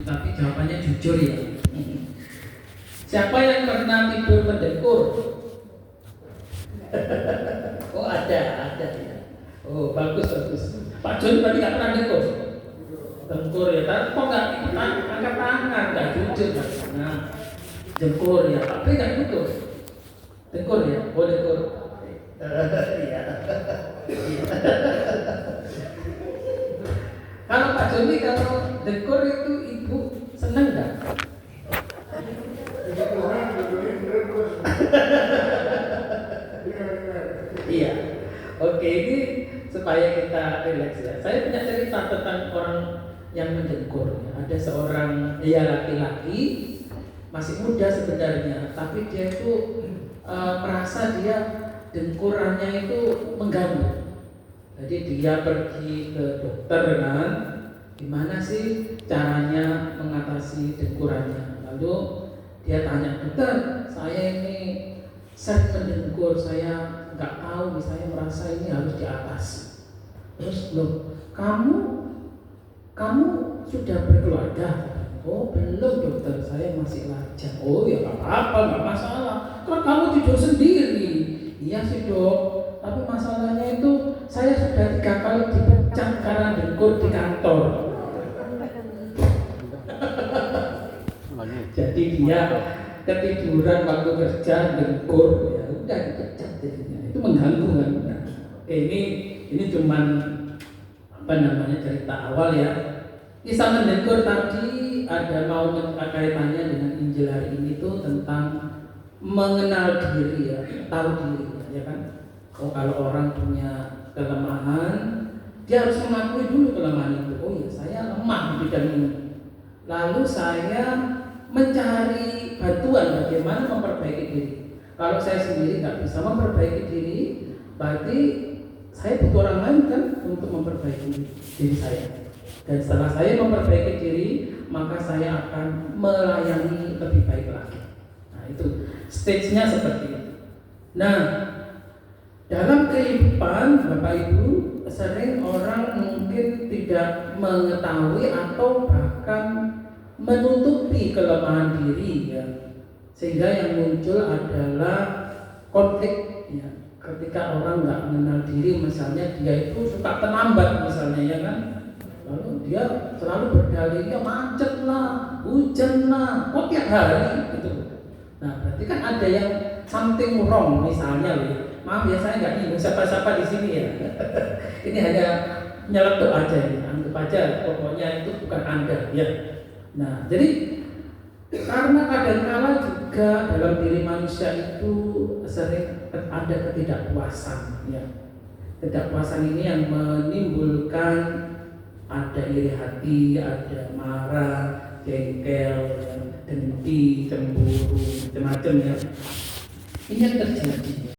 tapi jawabannya jujur ya. Siapa yang pernah tidur mendengkur? Oh ada ya. Oh bagus. Pak Jun berarti nggak pernah dengkur. Dengkur ya, tapi kok nggak ikutan angkat tangan, nggak jujur. Nah, dengkur ya, tapi nggak jujur. Dengkur ya, oh dengkur. Iya. Kalau Pak Joni kalau dengkur itu ibu seneng nggak? Iya. Oke, ini supaya kita rileks ya. Saya punya cerita tentang orang yang mendengkur. Ada seorang laki-laki masih muda sebenarnya, tapi dia itu merasa dia dengkurannya itu mengganggu. Jadi dia pergi ke dokter kan, gimana sih caranya mengatasi dengkurannya. Lalu dia tanya, dokter, saya ini sering mendengkur, saya nggak tahu, saya merasa ini harus diatasi. Terus loh, kamu sudah berkeluarga? Oh belum dokter, saya masih lajang. Oh ya nggak apa-apa, nggak masalah. Kan kamu tidur sendiri. Iya sih dok, tapi masalahnya itu saya sudah 3 kali dipecat karena dengkur di kantor. Jadi dia ketiduran waktu kerja dengkur, ya udah dipecat jadinya. Itu mengganggu kan? Nah, ini cuman cerita awal ya. Kisah mendengkur tadi ada mau kaitannya dengan Injil hari ini tuh tentang mengenal diri ya, tahu diri ya kan. Oh kalau orang punya kelemahan, dia harus mengakui dulu kelemahan itu. Oh ya saya lemah di bidang ini. Lalu saya mencari bantuan bagaimana memperbaiki diri. Kalau saya sendiri nggak bisa memperbaiki diri, berarti saya butuh orang lain kan untuk memperbaiki diri saya. Dan setelah saya memperbaiki diri, maka saya akan melayani lebih baik lagi. Nah itu stage-nya seperti itu. Nah dalam kehidupan Bapak Ibu, sering orang mungkin tidak mengetahui atau bahkan menutupi kelemahan diri ya. Sehingga yang muncul adalah konflik ya. Ketika orang nggak mengenal diri, misalnya dia itu suka terlambat misalnya ya kan. Lalu dia selalu berdalih, ya macet lah, hujan lah, kok tiap hari gitu. Nah berarti kan ada yang something wrong misalnya loh. Maaf ya saya nggak ingin siapa-siapa di sini ya. Ini hanya nyeletuk aja ya. Anggap aja pokoknya itu bukan Anda ya. Nah jadi karena kadang-kala juga dalam diri manusia itu sering ada ketidakpuasan ya. Ketidakpuasan ini yang menimbulkan ada iri hati, ada marah, jengkel, dengki, cemburu, macam-macam ya. Ini yang terjadi.